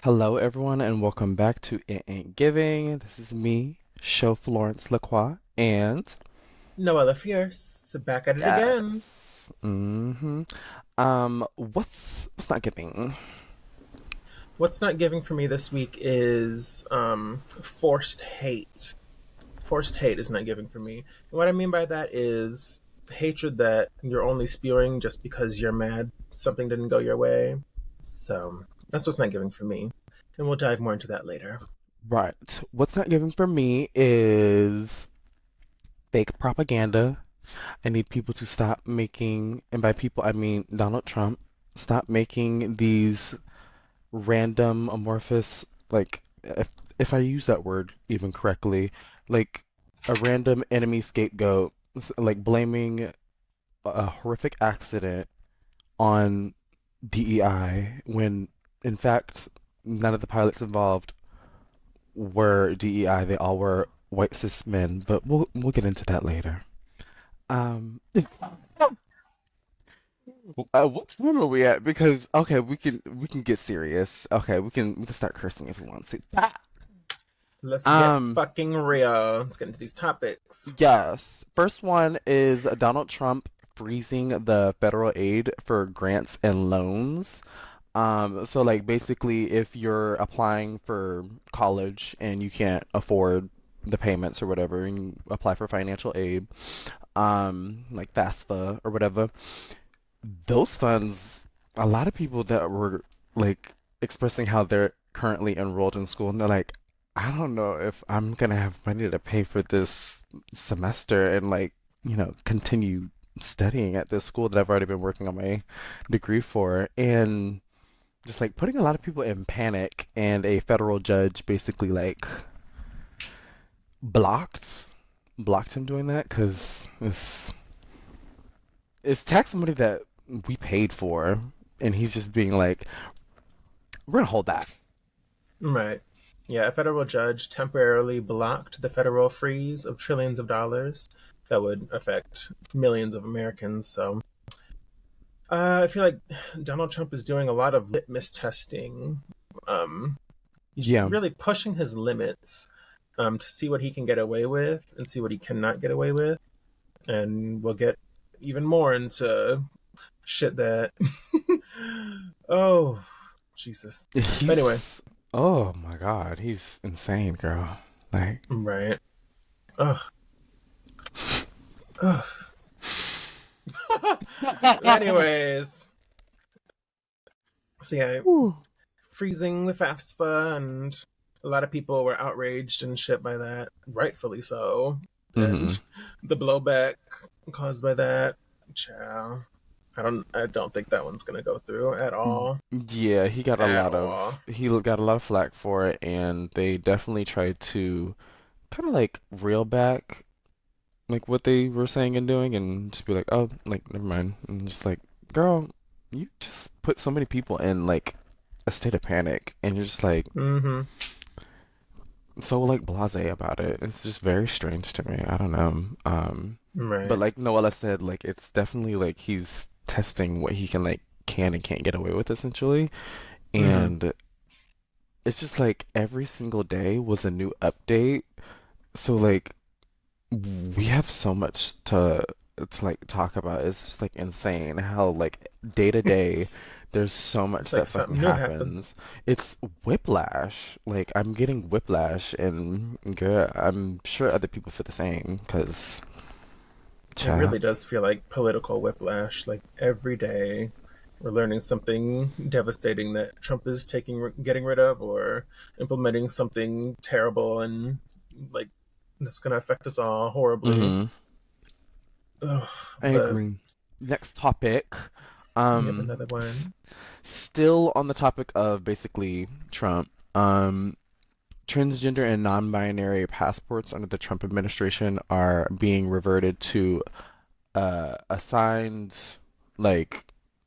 Hello, everyone, and welcome back to It Ain't Giving. This is me, Show Florence Lacroix, and Noella Fierce, back at it yes, again. mm-hmm. What's not giving? What's not giving for me this week is forced hate. Forced hate is not giving for me. And what I mean by that is hatred that you're only spewing just because you're mad something didn't go your way. So that's what's not giving for me. And we'll dive more into that later. Right. What's not giving for me is fake propaganda. I need people to stop making, and by people I mean Donald Trump, stop making these random amorphous, like, if I use that word even correctly, like a random enemy scapegoat, like blaming a horrific accident on DEI when in fact none of the pilots involved were DEI. They all were white cis men, but we'll get into that later. Um, what time are we at? Because okay, we can get serious. Okay, we can start cursing if we want to. Let's get Um, fucking real. Let's get into these topics. yes. First one is Donald Trump freezing the federal aid for grants and loans. So like basically if you're applying for college and you can't afford the payments or whatever and you apply for financial aid, like FAFSA or whatever, those funds, a lot of people that were like expressing how they're currently enrolled in school and they're like, I don't know if I'm gonna have money to pay for this semester and like, continue studying at this school that I've already been working on my degree for. And just like putting a lot of people in panic, and a federal judge basically like blocked blocked him doing that because it's tax money that we paid for, and he's just being like, we're gonna hold that. Right. Yeah, a federal judge temporarily blocked the federal freeze of trillions of dollars that would affect millions of Americans. So I feel like Donald Trump is doing a lot of litmus testing. Um, he's Yeah. really pushing his limits to see what he can get away with and see what he cannot get away with. And we'll get even more into shit that. Oh, Jesus. But He's anyway, oh my God, he's insane, girl. Like, right. Ugh, ugh. Anyways, so yeah, whew. freezing the FAFSA, and a lot of people were outraged and shit by that, rightfully so. Hmm. And the blowback caused by that, chow. I don't think that one's gonna go through at all. Yeah, At all. he got a lot of flack for it, and they definitely tried to kind of like reel back like what they were saying and doing and just be like, oh, like never mind. And just like, girl, you just put so many people in like a state of panic and you're just like Mm-hmm. so like blasé about it. It's just very strange to me. I don't know. But Right. like Noella said, like it's definitely like he's testing what he can and can't get away with essentially. Mm-hmm. And it's just like every single day was a new update. So like we have so much to like talk about. It's just like insane how like day to day there's so much It's like that fucking something new happens. happens. It's whiplash. Like I'm getting whiplash, and girl, I'm sure other people feel the same because It child. really does feel like political whiplash. Like every day, we're learning something devastating that Trump is getting rid of, or implementing something terrible, and like that's gonna affect us all horribly. Mm-hmm. Ugh, I but agree. Next topic. yep, Um, another s- one. still on the topic of basically Trump. Transgender and non-binary passports under the Trump administration are being reverted to assigned like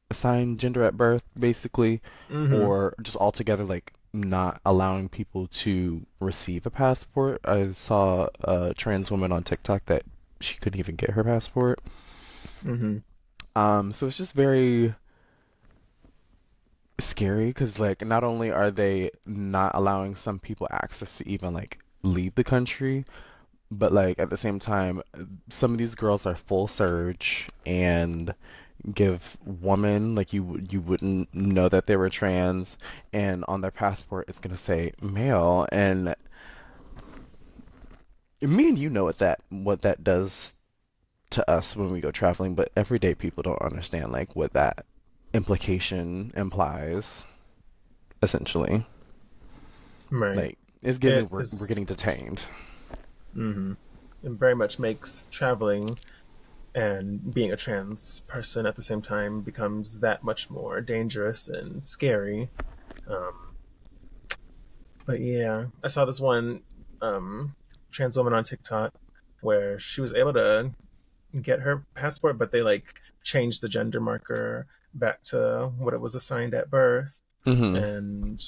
assigned gender at birth basically, Mm-hmm. or just altogether like not allowing people to receive a passport. I saw a trans woman on TikTok that she couldn't even get her passport. Mm-hmm. So it's just very scary because like not only are they not allowing some people access to even like leave the country, but like at the same time, some of these girls are full surge and give woman like you wouldn't know that they were trans, and on their passport it's gonna say male, and me and you know what that does to us when we go traveling, but everyday people don't understand like what that implication implies essentially. Right. Like it's giving It we're getting is. detained. Mm-hmm. It very much makes traveling and being a trans person at the same time becomes that much more dangerous and scary. Um, but yeah, I saw this one um, trans woman on TikTok where she was able to get her passport, but they like changed the gender marker back to what it was assigned at birth, Hmm. and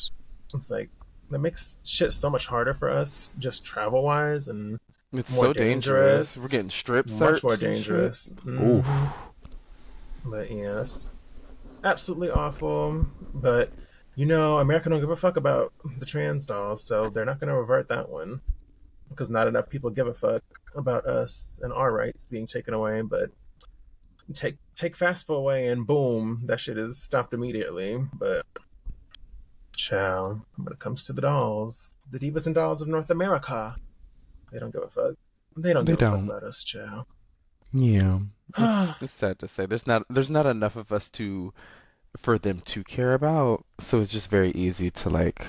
it's like that makes shit so much harder for us, just travel wise, and It's more so dangerous. We're dangerous, getting strip much more searched and shit. dangerous. Ooh. But yes, absolutely awful. But you know, America don't give a fuck about the trans dolls, so they're not going to revert that one because not enough people give a fuck about us and our rights being taken away. But take FAFSA away and boom, that shit is stopped immediately. But chow, when it comes to the dolls, the divas and dolls of North America, they don't give a fuck. They don't They give a fuck don't. about us, chow. Yeah. Mm-hmm. It's sad to say. There's not enough of us to for them to care about, so it's just very easy to like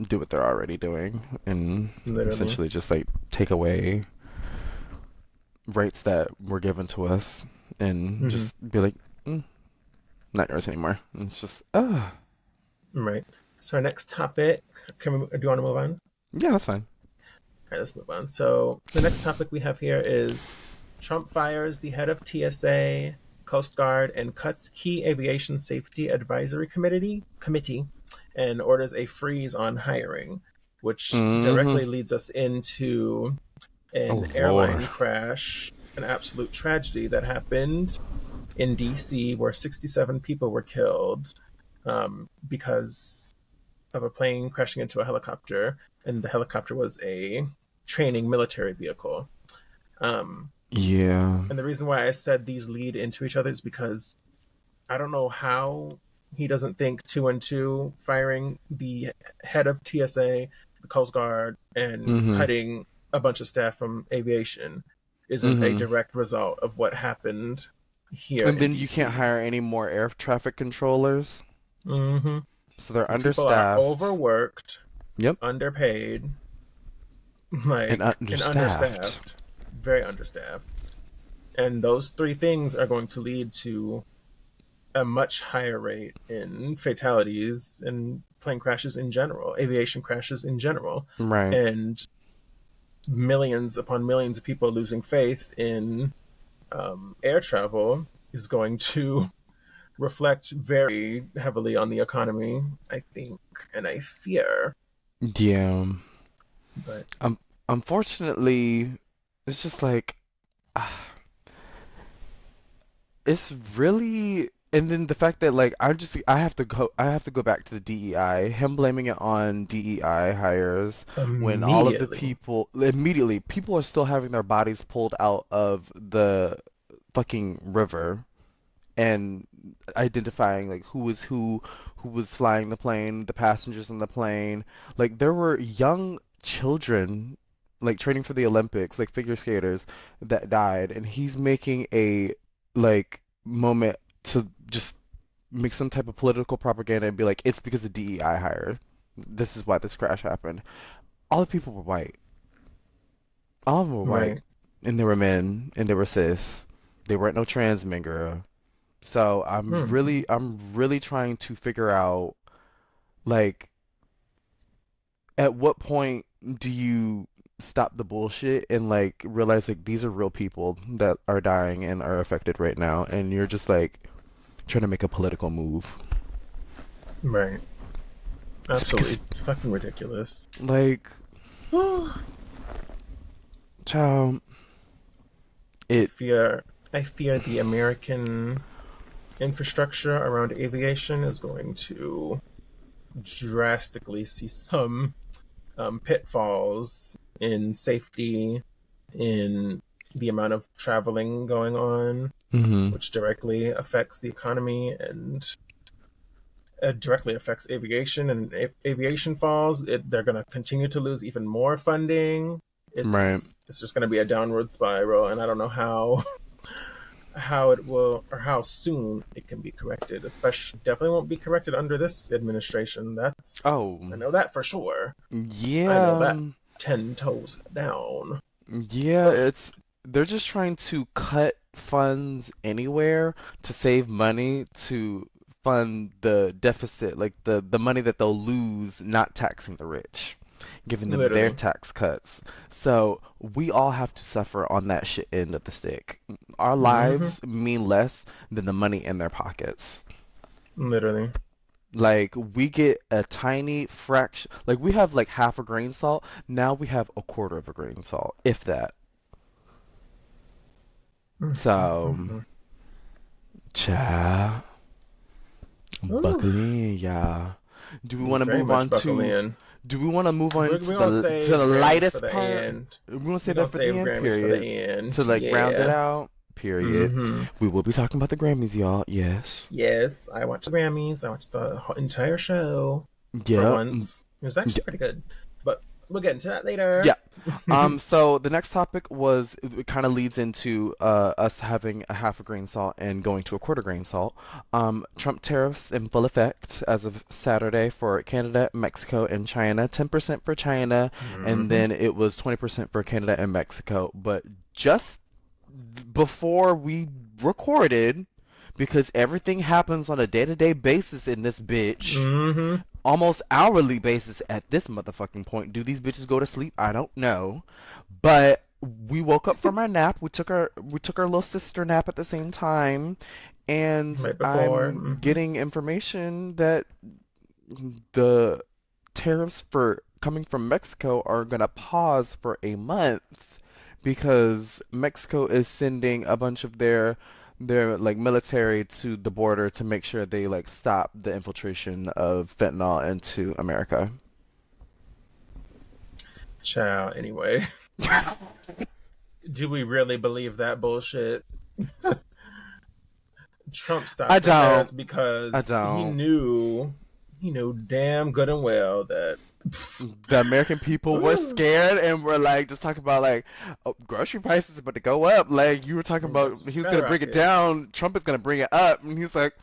do what they're already doing and Literally. essentially just like take away rights that were given to us and Mm-hmm. just be like, mm, not yours anymore. And it's just, Right. So our next topic, do you want to move on? yeah, that's fine. All right, let's move on. So the next topic we have here is Trump fires the head of TSA, Coast Guard, and cuts key aviation safety advisory committee, and orders a freeze on hiring, which Mm-hmm. directly leads us into an Oh Lord. airline crash, an absolute tragedy that happened in DC where 67 people were killed because of a plane crashing into a helicopter, and the helicopter was a training military vehicle. Um, Yeah. and the reason why I said these lead into each other is because I don't know how he doesn't think two and two firing the head of TSA, the Coast Guard, and Mm-hmm. cutting a bunch of staff from aviation isn't a Mm-hmm. direct result of what happened here And in then you can't DC. hire any more air traffic controllers, Mm-hmm. so they're These people are understaffed. overworked, Yep. underpaid, And and understaffed. understaffed, very understaffed. And those three things are going to lead to a much higher rate in fatalities and plane crashes in general, aviation crashes in general, Right. and millions upon millions of people losing faith in air travel is going to reflect very heavily on the economy, I think, and I fear. Yeah. But Unfortunately, it's just like ah, it's really, and then the fact that like I have to go back to the DEI, him blaming it on DEI hires when all of the immediately, people immediately people are still having their bodies pulled out of the fucking river and identifying like who was flying the plane, the passengers in the plane. Like there were young children like training for the Olympics, like figure skaters that died, and he's making a like moment to just make some type of political propaganda and be like, it's because of DEI hire. This is why this crash happened. All the people were white. All of them were white, right? and they were men, and they were cis. They weren't no trans men, girl. So Hmm. I'm really trying to figure out like at what point do you stop the bullshit and like realize like these are real people that are dying and are affected right now and you're just like trying to make a political move. Right. It's because Absolutely fucking ridiculous. like child I it fear I fear the American infrastructure around aviation is going to drastically see some pitfalls in safety, in the amount of traveling going on, Hmm. which directly affects the economy and directly affects aviation. And if aviation falls, they're going to continue to lose even more funding. Right. It's just going to be a downward spiral, and I don't know how it will or how soon it can be corrected. Especially, definitely won't be corrected under this administration. Oh, I know that for sure. I know yeah. that 10 toes down. Yeah, Ugh. it's they're just trying to cut funds anywhere to save money to fund the deficit, like the money that they'll lose not taxing the rich, giving them their Literally. tax cuts. So we all have to suffer on that shit end of the stick. Our Mm-hmm. lives mean less than the money in their pockets. Literally. Like we get a tiny fraction, like we have like half a grain salt. Now we have a quarter of a grain salt, if that. So, Mm-hmm. cha, buckle Oof. in, yeah. Do we want to Very move much on buckle to? in. Do we want to move on We're gonna to the save Grammys for lightest the part? end. We want to We're save gonna that for save the end, Grammys for the period. To end. like round it Yeah. out, period. Mm-hmm. We will be talking about the Grammys, y'all. Yes. Yes, I watched the Grammys. I watched the entire show for Yep. once. It was actually pretty good. But we'll get into that later. Yeah. So the next topic was it kind of leads into us having a half a grain salt and going to a quarter grain salt. Trump tariffs in full effect as of Saturday for Canada, Mexico, and China. 10% for China, and Mm-hmm. then it was 20% for Canada and Mexico. But just before we recorded, because everything happens on a day-to-day basis in this bitch, Mm-hmm. almost hourly basis at this motherfucking point. Do these bitches go to sleep? I don't know. But we woke up from our nap. We took our little sister nap at the same time, and Right before. I'm Mm-hmm. getting information that the tariffs for coming from Mexico are gonna pause for a month because Mexico is sending a bunch of their like military to the border to make sure they like stop the infiltration of fentanyl into America. Ciao. Anyway, do we really believe that bullshit? Trump I stopped the don't. tariffs I because don't. he knew damn good and well that. The American people were scared and were like just talking about like oh, grocery prices are about to go up. Like you were talking About about to he was gonna bring it skyrocket. down, Trump is gonna bring it up, and he's like,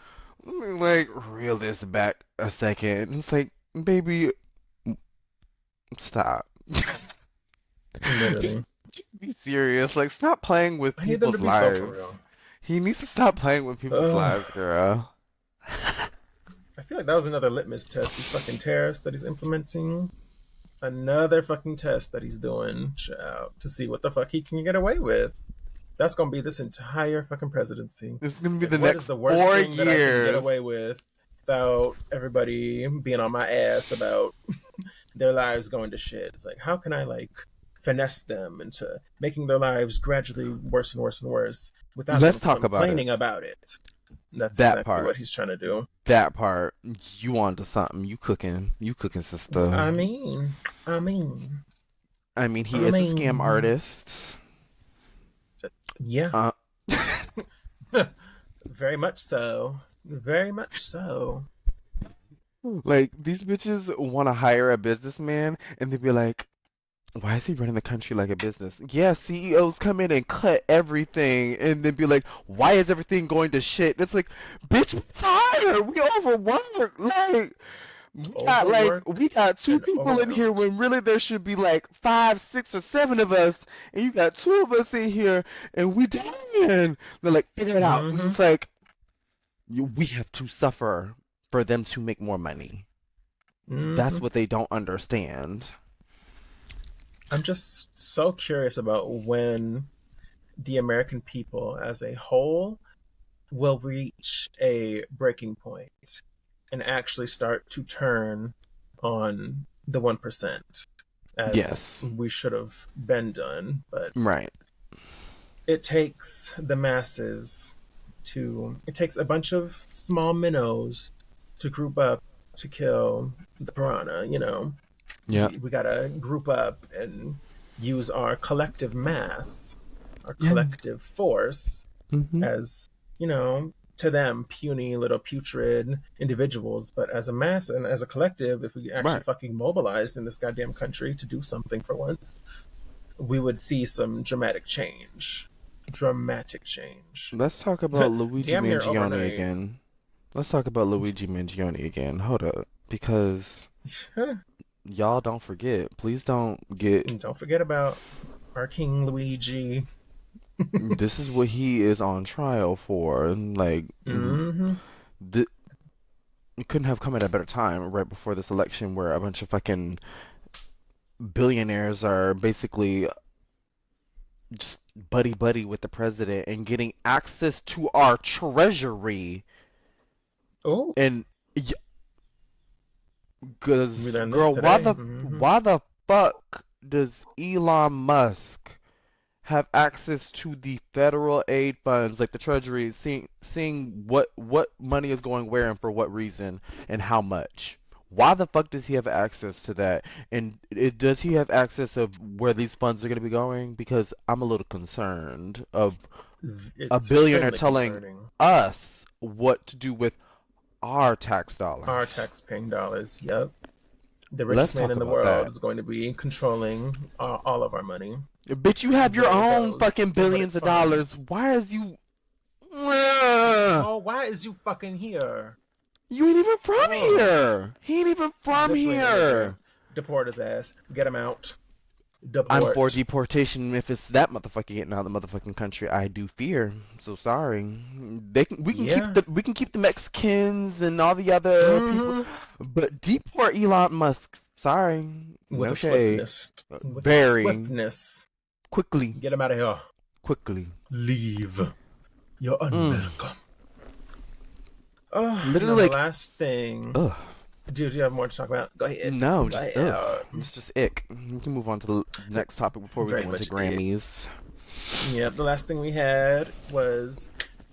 let me like reel this back a second. And it's like, baby, stop. just Literally. just be serious. Like stop playing with I need them to people's be so for lives. real. He needs to stop playing with people's Ugh. lives, girl. I feel like that was another litmus test. These fucking tariffs that he's implementing. Another fucking test that he's doing, child, to see what the fuck he can get away with. That's gonna be this entire fucking presidency. It's gonna It's be like, the what is next the worst four thing that I can get years. away with without everybody being on my ass about their lives going to shit? It's like, how can I like finesse them into making their lives gradually worse and worse and worse without Let's them talk about it. complaining about it? That's That exactly part. what he's trying to do. That part. You onto something. You cooking. You cooking, sister. I mean, I mean, I mean, he I is a scam mean, artist. yeah, Uh, very much so. Very much so. like these bitches want to hire a businessman, and they be like, "Why is he running the country like a business?" Yeah, CEOs come in and cut everything, and then be like, "Why is everything going to shit?" It's like, bitch, we tired. We overworked. Like, Overworked we got two and people in here overwhelmed. when really there should be like five, six, or seven of us, and you got two of us in here, and we dying. They're like, figure it out. And Mm-hmm. it's like we have to suffer for them to make more money. Mm-hmm. That's what they don't understand. I'm just so curious about when the American people as a whole will reach a breaking point and actually start to turn on the 1% as Yes, we should have been done. But right. it takes the masses to. It takes a bunch of small minnows to group up to kill the piranha. Yeah. We gotta group up and use our collective mass, our Yeah. collective force Hmm. as, to them, puny little putrid individuals, but as a mass and as a collective, if we actually Right. fucking mobilized in this goddamn country to do something for once, we would see some dramatic change. Dramatic change. Let's talk about Luigi Damn near Mangione overnight. again. Let's talk about Luigi Mangione again. Hold up. Because y'all don't forget. Please don't get. Don't forget about our King Luigi. This is what he is on trial for. Like, Mm-hmm. th it couldn't have come at a better time right before this election where a bunch of fucking billionaires are basically just buddy buddy with the president and getting access to our treasury. Oh, And we cause learned this girl, today. Mm-hmm. why the fuck does Elon Musk have access to the federal aid funds, like the treasury, seeing what money is going where and for what reason and how much? Why the fuck does he have access to that? And does he have access of where these funds are going to be going? Because I'm a little concerned of a It's billionaire extremely telling concerning. us what to do with our tax Our dollars. tax-paying dollars. Yep. The Let's richest man talk in the about world that. is going to be controlling all of our money. Bitch, you have your Where it own goes fucking and what it billions of dollars. funds. Why is you? Ugh. Oh, why is you fucking here? You ain't even from Oh, here. He ain't even from bitch, lay a nigga. here. Deport his ass. Get him out. I'm for Deport. deportation if it's that motherfucker getting out of the motherfucking country. I do fear. So sorry. Yeah. We can keep the Mexicans and all the other people, Mm-hmm. but deport Elon Musk. Sorry. With No a shade. swiftness. With a Very swiftness. quickly. Get him out of here. Quickly. Leave. You're Mm. unwelcome. Oh, and then the Literally like last thing. ugh. Dude, you have more to talk about? Go ahead. No, Go just ahead. ugh. It's just ick. We can move on to the next topic before we Very go into much it. Grammys. Yeah, the last thing we had was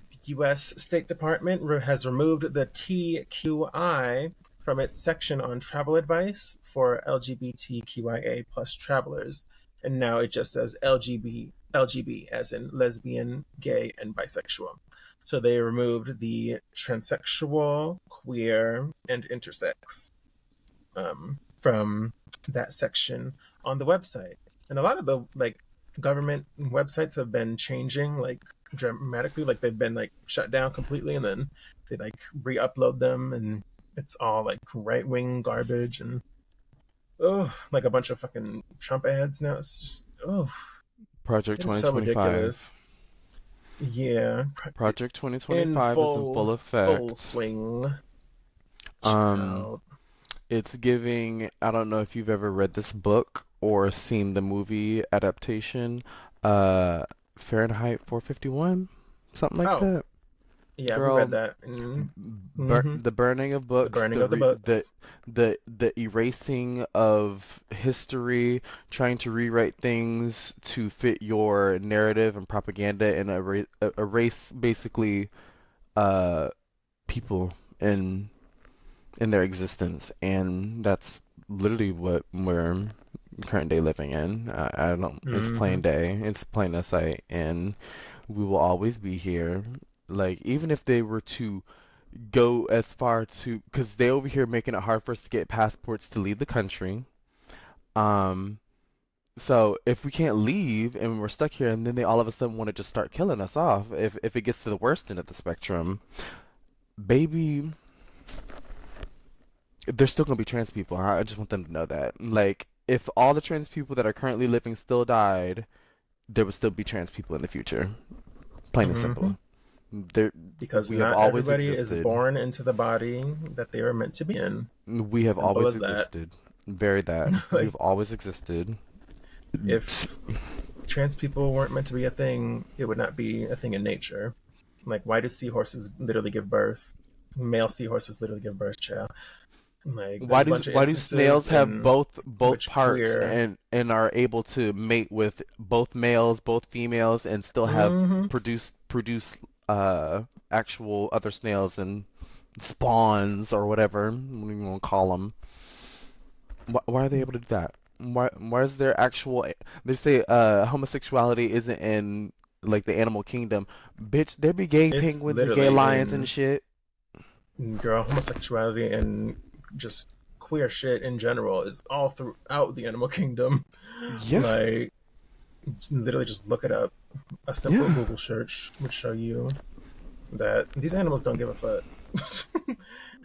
the U.S. State Department has removed the TQI from its section on travel advice for LGBTQIA plus travelers, and now it just says LGB as in lesbian, gay, and bisexual. So they removed the transsexual, queer, and intersex from that section on the website. And a lot of the government websites have been changing dramatically. Like they've been shut down completely, and then they re-upload them, and it's all right wing garbage and like a bunch of fucking Trump ads now. It's just Project it is so 2025. ridiculous. Yeah, Project in 2025 is in full full effect. swing. Um, Child. it's giving, I don't know if you've ever read this book or seen the movie adaptation, uh, Fahrenheit 451, something like Oh, that. yeah, we read Girl, that. Mm-hmm. the burning of The books, burning of the books. the erasing of history, trying to rewrite things to fit your narrative and propaganda, and erase basically uh people in their existence, and that's literally what we're current day living in. I don't. It's Mm-hmm. plain day. It's plain as sight, and we will always be here. Like even if they were to go as far to, because they over here making it hard for us to get passports to leave the country. Um, so if we can't leave and we're stuck here, and then they all of a sudden want to just start killing us off, if it gets to the worst end of the spectrum, baby, there's still gonna be trans people. I just want them to know that. Like, if all the trans people that are currently living still died, there would still be trans people in the future. Plain and Mm-hmm. simple. There, Because we have not always everybody is existed. born into the body that they are meant to be in. We have Simple always as that. existed. Very that. Like, We've always existed. if trans people weren't meant to be a thing, it would not be a thing in nature. Like, why do seahorses literally give birth? Male seahorses literally give birth, child. Like, there's a bunch of Why do snails instances have in both which parts queer. and are able to mate with both males, both females, and still have Mm-hmm. produce uh actual other snails and spawns or whatever you want to call them. Why are they able to do that? Why is there actual? They say homosexuality isn't in like the animal kingdom. Bitch, there be gay It's penguins and gay literally lions and in shit. girl homosexuality and just queer shit in general is all throughout the animal kingdom. Yeah, Like literally just look it up. A simple yeah. Google search would show you that these animals don't give a fuck.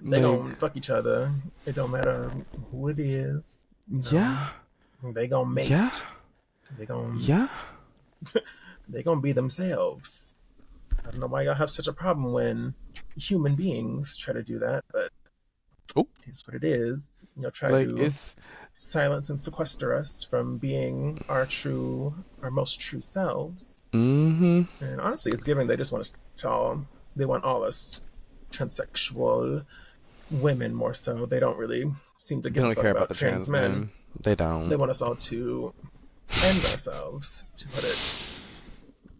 They Like, gonna fuck each other. It don't matter who it is. You know, yeah, they gonna yeah, mate. They gonna yeah. they gonna be themselves. I don't know why y'all have such a problem when human beings try to do that, but Oh, it's what it is. You'll try like to it's. silence and sequester us from being our most true selves. Mm-hmm. And honestly, it's giving they just want us to all, they want all us transsexual women more so. They don't really seem to They give a don't fuck care about about the trans trans men. men. They They don't. want us all to end ourselves, to put it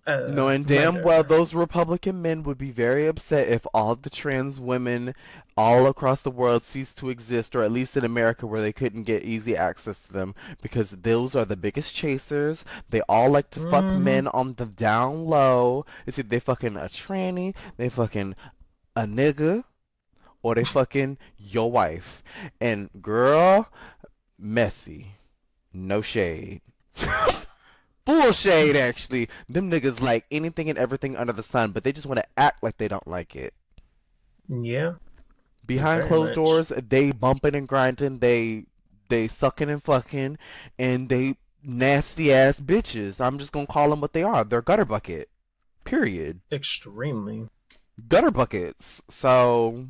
Knowing damn well lighter. those Republican men would be very upset if all of the trans women all across the world ceased to exist, or at least in America where they couldn't get easy access to them, because those are the biggest chasers. They all like to fuck Mm-hmm. men on the down low. It's either they fucking a tranny, they fucking a nigga, or they fucking your wife. And girl, messy. No shade. Full shade, actually. Them niggas like anything and everything under the sun, but they just want to act like they don't like it. Yeah, Behind very closed much. doors, they bumping and grinding, they sucking and fucking, and they nasty ass bitches. I'm just gonna call them what they are. They're gutter bucket. Period. Extremely. Gutter buckets. So,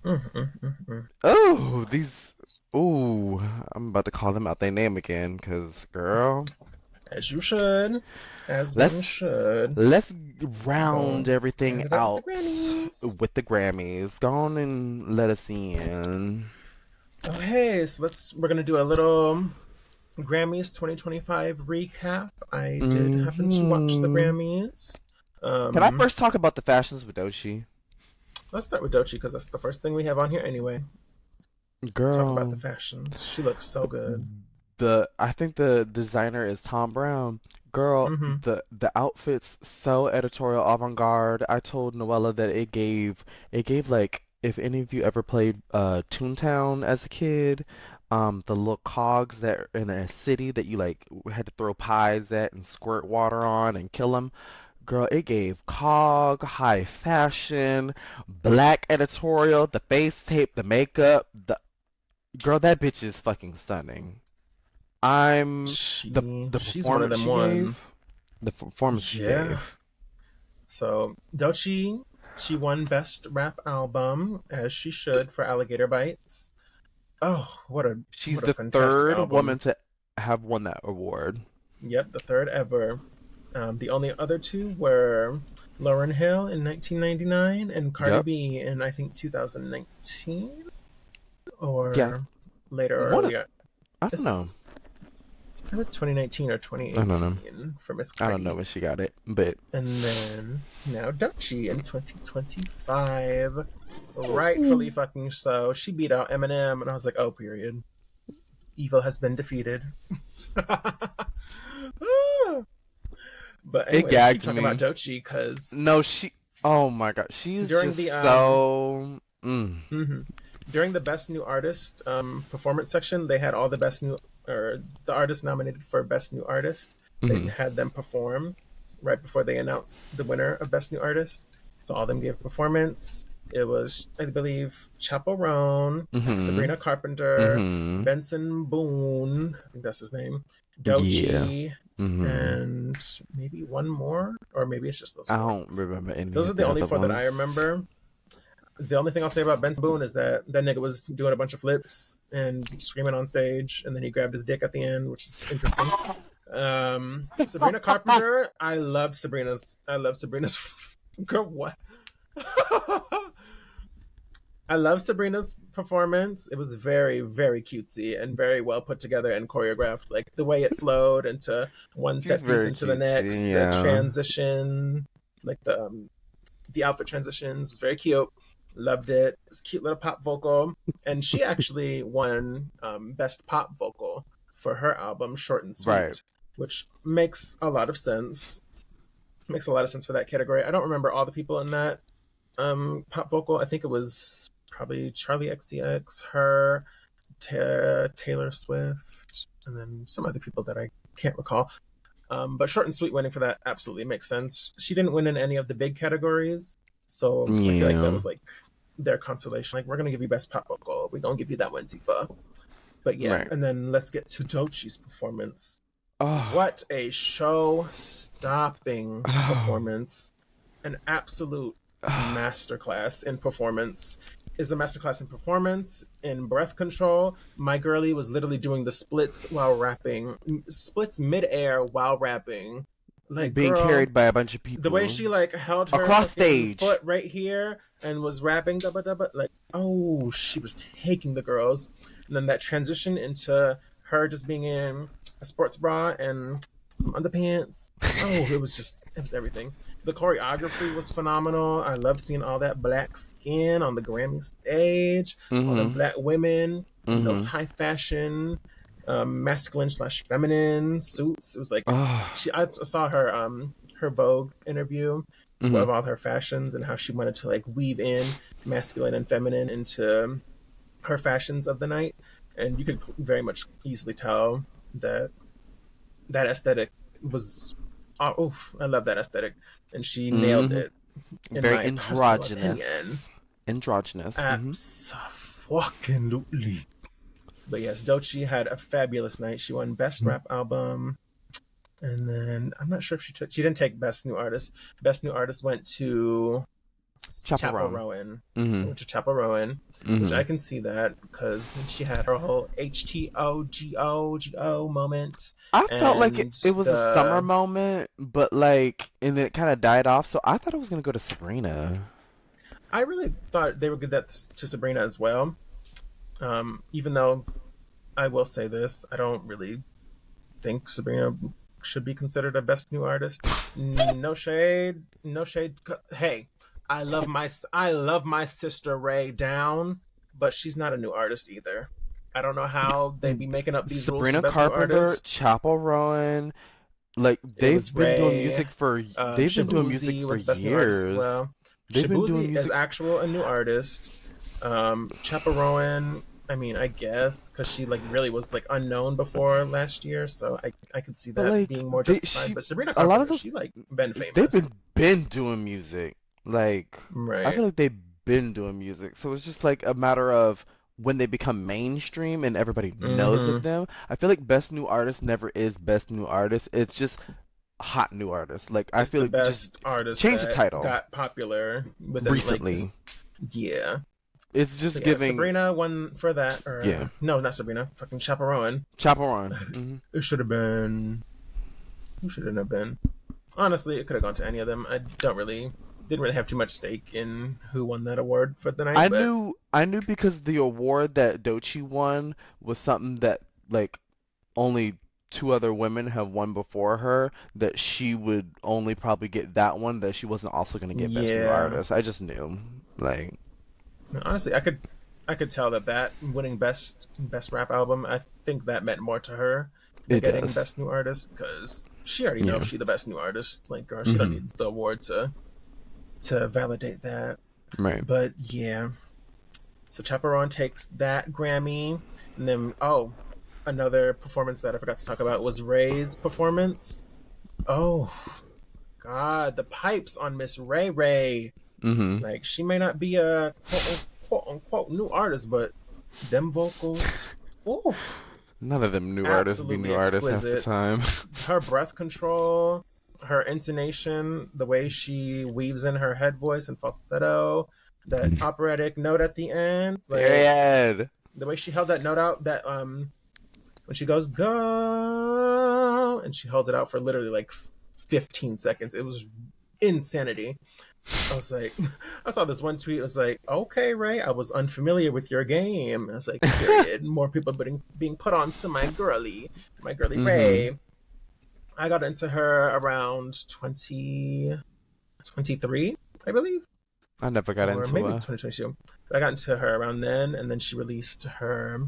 Mm-hmm. oh, these. Ooh, I'm about to call them out their name again, cause girl, As you should, as one let's should. let's round Go everything add it up with the out Grammys. with the Grammys. Go on and let us in. Oh hey, so we're gonna do a little Grammys 2025 recap. I did happen to watch the Hmm. Grammys. Can I Um, first talk about the fashions with Dochi? let's start with Doechii because that's the first thing we have on here anyway. Talk about the Girl, fashions. She looks so good. the I think the designer is Tom Brown. Girl, Mm-hmm. the outfit's so editorial avant-garde. I told Noella that it gave like if any of you ever played Toontown as a kid, the little cogs that are in a city that you like had to throw pies at and squirt water on and kill them. Girl, it gave cog, high fashion, black editorial, the face tape, the makeup, the girl, that bitch is fucking stunning. I'm the She's one of performance them she gave, ones. the performance she Yeah. gave. So Doechii, she won Best Rap Album as she should for Alligator Bites. Oh, She's what a the fantastic third woman album. to have won that award. Yep, the third ever. The only other two were Lauryn Hill in 1999 and Cardi Yep. B in I think 2019 Yeah. or later or One of, earlier. I don't know. It's either 2019 or I don't know. 2018 for Miss I don't know Cardi. when she got it, but And then now Doechii in 2025, rightfully fucking so. She beat out Eminem, and I was like, oh, period. Evil has been defeated. But it anyway, let's keep gagged talking about me. Doechii because No, oh my God, she's during just the so. mhm. during the best new artist performance section, they had all the best new or the artists nominated for best new artist. They Mm-hmm. had them perform right before they announced the winner of best new artist. So all of them gave a performance. It was, I believe, Chappell Roan, Mm-hmm. Sabrina Carpenter, Mm-hmm. Benson Boone, I think that's his name, Yeah. Doechii, Mm-hmm. and maybe one more, or maybe it's just those I four. don't remember any Those are of the the only other four that I ones. remember. The only thing I'll say about Benson Boone is that nigga was doing a bunch of flips and screaming on stage, and then he grabbed his dick at the end, which is interesting. Sabrina Carpenter, I love Sabrina's girl. What? I love Sabrina's performance. It was very, very cutesy and very well put together and choreographed. Like the way it flowed into one She's set piece very into the next, cutesy, the yeah. transition. like the outfit transitions was very cute. Loved it. It was a cute little pop vocal, and she actually won best pop vocal for her album Short and Right. Sweet, which makes a lot of sense. Makes a lot of sense for that category. I don't remember all the people in that pop vocal. I think it was probably Charlie XCX, her, Taylor Swift, and then some other people that I can't recall. But Short and Sweet winning for that absolutely makes sense. She didn't win in any of the big categories, so I feel like that Yeah. was like their consolation. Like, we're gonna give you best pop vocal. We're gonna give you that one, Tifa. But yeah, Right. and then let's get to Dochi's performance. Oh. What a show-stopping Oh. performance! An absolute Oh. masterclass in performance. Is a masterclass in performance, in breath control. My girlie was literally doing the splits while rapping, splits mid-air while rapping. Like, Being girl, carried by a bunch of the way people she like held her across fucking stage. foot right here and was rapping dubba dubba, like, oh, she was taking the girls. And then that transition into her just being in a sports bra and some underpants. Oh, it was everything. The choreography was phenomenal. I love seeing all that black skin on the Grammy stage, all them Mhm. black women in those Mhm. high fashion, masculine slash feminine suits. It was like Oh. I saw her Vogue interview of Mhm. all her fashions and how she wanted to like weave in masculine and feminine into her fashions of the night, and you could very much easily tell that that aesthetic was, oh, oof, I love that aesthetic, and she nailed Mhm. it in Very my personal androgynous. opinion. Androgynous. Mhm. Absolutely. But yes, Dochi had a fabulous night. She won Best Rap Album, and then I'm not sure if she didn't take Best New Artist. Best New Artist went to Chapel Chaperone. Rowan. It Mhm. went to Chapel Rowan, which I Mhm. can see that because she had her whole HTOGO moment, I felt like it, and it was a summer the moment, but like, and it kind of died off. So I thought it was gonna go to Sabrina. I really thought they would give that to Sabrina as well. Even though I will say this, I don't really think Sabrina should be considered a best new artist. No shade, no shade. Hey, I love my sister Ray down, but she's not a new artist either. I don't know how they be making up these rules for Sabrina best new Carpenter, artist. Chapel Rowan, like It was Ray. they've been doing music Shabuzi for was best new artist as years. well. They've been doing Shabuzi is music. actual a new artist. Chaperowan, I mean, I guess because she like really was like unknown before last year, so I could see But that like being more justified. But Sabrina a lot of Carpenter, those, she like been they've famous, been doing music. Like I right? feel like they've been doing music. So it's just like a matter of when they become mainstream and everybody knows of Mm-hmm. them. I feel like best new artist never is best new artist. It's just hot new artist. Like I It's feel the like just best artist change the that title got popular within like this. recently. Yeah. It's So just yeah, giving Sabrina won for that, yeah. or no, not Sabrina, fucking Chaperone. Chaperone. Hmm. It should have been. Who should it have been? Honestly, it could have gone to any of them. I don't really didn't really have too much stake in who won that award for the night, but I knew because the award that Dochi won was something that like only two other women have won before her, that she would only probably get that one, that she wasn't also going to get best new yeah. artist. I just knew. Like Honestly, I could tell that winning best rap album, I think that meant more to her than it getting does. best new artist because she already knows Yeah. she the best new artist. Like, girl, she don't Mhm. need the award to validate that. Right. But yeah, so Chaperone takes that Grammy, and then another performance that I forgot to talk about was Ray's performance. Oh God, the pipes on Miss Ray Ray. Mhm. Like, she may not be a quote unquote new artist, but them vocals, oof, None of them new artists be absolutely new artists half the exquisite. time. Her breath control, her intonation, the way she weaves in her head voice and falsetto, that operatic note at the end, like Period. the way she held that note out, that when she goes go and she holds it out for literally like 15 seconds. It was insanity. I was like, I saw this one tweet. It was like, okay, Ray, I was unfamiliar with your game. I was like, period. More people being put on to my girly Mhm. Ray. I got into her around 20. 2023, I believe, I never got or into maybe a. 2022. But I got into her around then, and then she released her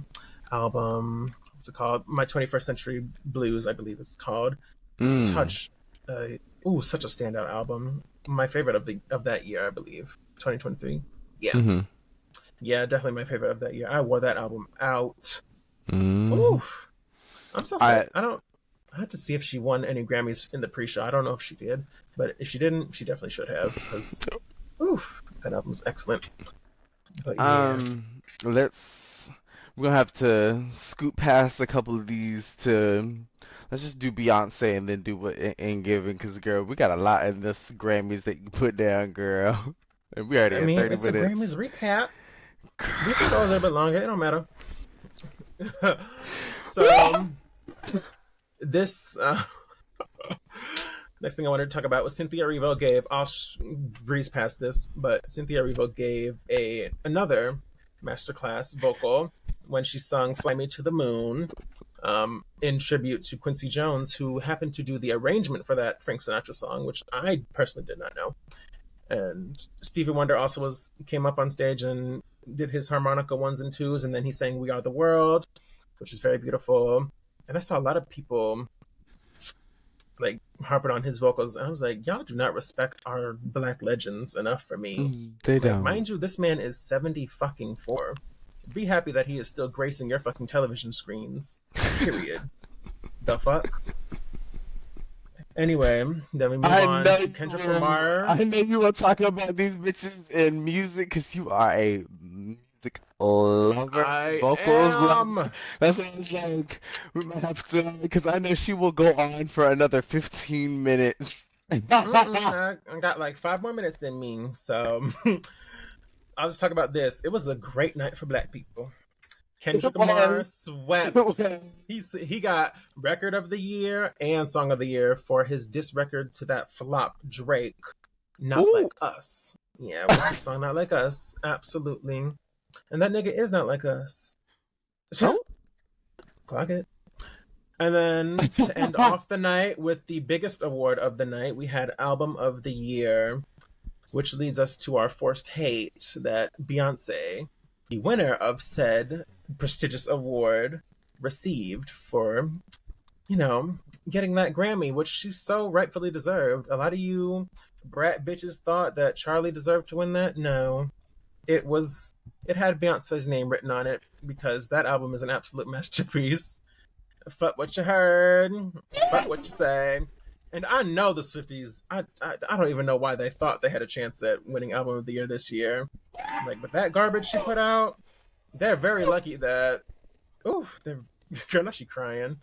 album. What's it called? My 21st Century Blues, I believe it's called. Mm. Such a such a standout album. My favorite of that year, I believe, 2023. Yeah, Mm-hmm. yeah, definitely my favorite of that year. I wore that album out. Mm-hmm. Ooh, I'm so I sad. I don't. I have to see if she won any Grammys in the pre-show. I don't know if she did, but if she didn't, she definitely should have because, oof, that album's excellent. But yeah, let's we're gonna have to scoot past a couple of these to let's just do Beyonce and then do what in giving because girl, we got a lot in this Grammys that you put down, girl. And we already I at mean 30 it's a minutes. Grammys recap. We can go a little bit longer. It don't matter. So this next thing I wanted to talk about was Cynthia Erivo gave. I'll breeze past this, but Cynthia Erivo gave a another masterclass vocal when she sung "Fly Me to the Moon." In tribute to Quincy Jones, who happened to do the arrangement for that Frank Sinatra song, which I personally did not know. And Stevie Wonder also came up on stage and did his harmonica ones and twos, and then he sang "We Are the World," which is very beautiful. And I saw a lot of people like harping on his vocals, and I was like, y'all do not respect our black legends enough for me. They Like, don't. mind you, this man is 70 fucking 4. Be happy that he is still gracing your fucking television screens. Period. The fuck? Anyway, then we move I on know to you Kendrick were. Lamar. I know you were talking about these bitches in music because you are a music lover, I vocals lover. am. That's what I was like. We might have to because I know she will go on for another 15 minutes. I got like 5 more minutes in me, so I'll just talk about this. It was a great night for black people. It Kendrick Lamar was. It swept. was. He got record of the year and song of the year for his diss record to that flop Drake, "Not Ooh. Like Us." Yeah, with his song "Not Like Us," absolutely. And that nigga is not like us. Oh. Clock it. And then to end off the night with the biggest award of the night, we had Album of the Year, which leads us to our forced hate that Beyonce, the winner of said prestigious award, received for, you know, getting that Grammy, which she so rightfully deserved. A lot of you brat bitches thought that Charlie deserved to win that. No, it was. It had Beyonce's name written on it because that album is an absolute masterpiece. Fuck what you heard. Fuck what you say. And I know the Swifties. I don't even know why they thought they had a chance at winning Album of the Year this year. Like, but that garbage she put out, they're very lucky that. Oof, they're girl, now she crying,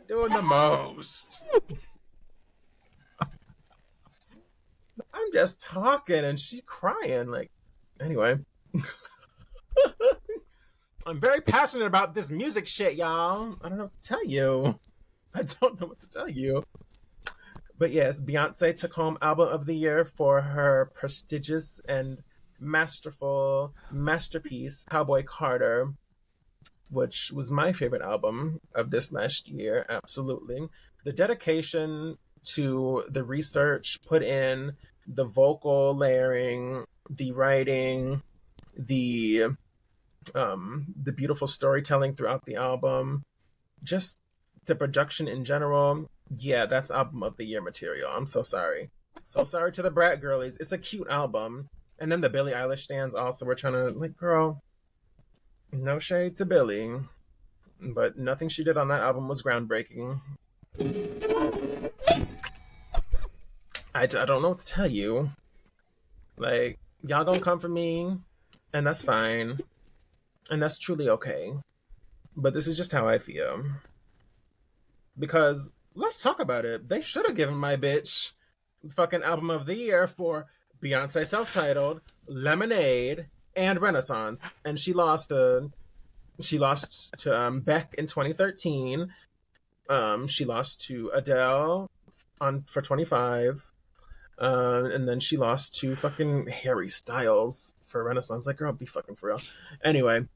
doing the most. I'm just talking and she crying. Like, anyway, I'm very passionate about this music shit, y'all. I don't know what to tell you. I don't know what to tell you. But yes, Beyonce took home Album of the Year for her prestigious and masterful masterpiece, Cowboy Carter, which was my favorite album of this last year. Absolutely. The dedication to the research put in, the vocal layering, the writing, the the beautiful storytelling throughout the album, just the production in general. Yeah, that's Album of the Year material. I'm so sorry. So sorry to the Brat Girlies. It's a cute album. And then the Billie Eilish stands also were trying to, like, girl, no shade to Billie, but nothing she did on that album was groundbreaking. I don't know what to tell you. Like, y'all gonna come for me, and that's fine. And that's truly okay. But this is just how I feel. Because let's talk about it. They should have given my bitch fucking Album of the Year for Beyonce self-titled, Lemonade, and Renaissance. And she lost to Beck in 2013. She lost to Adele on for 25. And then she lost to fucking Harry Styles for Renaissance. Like, girl, be fucking for real. Anyway,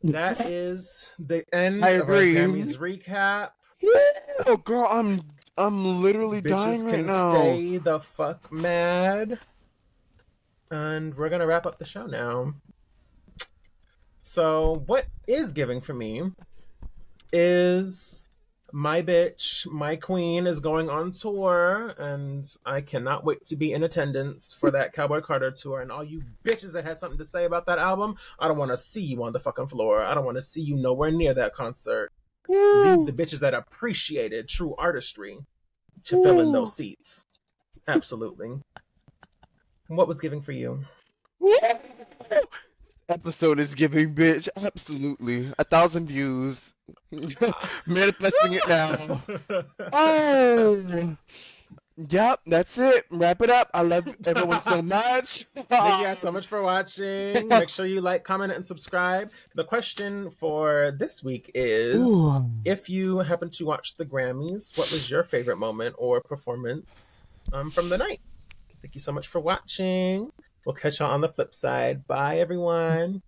that is the I end of our agree. Grammys recap. Yeah, girl, I'm. I'm literally dying Bitches right can now. stay the fuck mad. And we're gonna wrap up the show now. So, what is giving for me is my bitch, my queen is going on tour, and I cannot wait to be in attendance for that Cowboy Carter tour. And all you bitches that had something to say about that album, I don't want to see you on the fucking floor. I don't want to see you nowhere near that concert. Leave the Woo, bitches that appreciated true artistry to fill in woo, those seats. Absolutely. What was giving for you? woo. Episode is giving, bitch. Absolutely. 1,000 views. Manifesting it now. Oh. Yep, that's it. Wrap it up. I love everyone so much. Thank you guys so much for watching. Make sure you like, comment, and subscribe. The question for this week is, Ooh. if you happen to watch the Grammys, what was your favorite moment or performance from the night? Thank you so much for watching. We'll catch y'all on the flip side. Bye, everyone.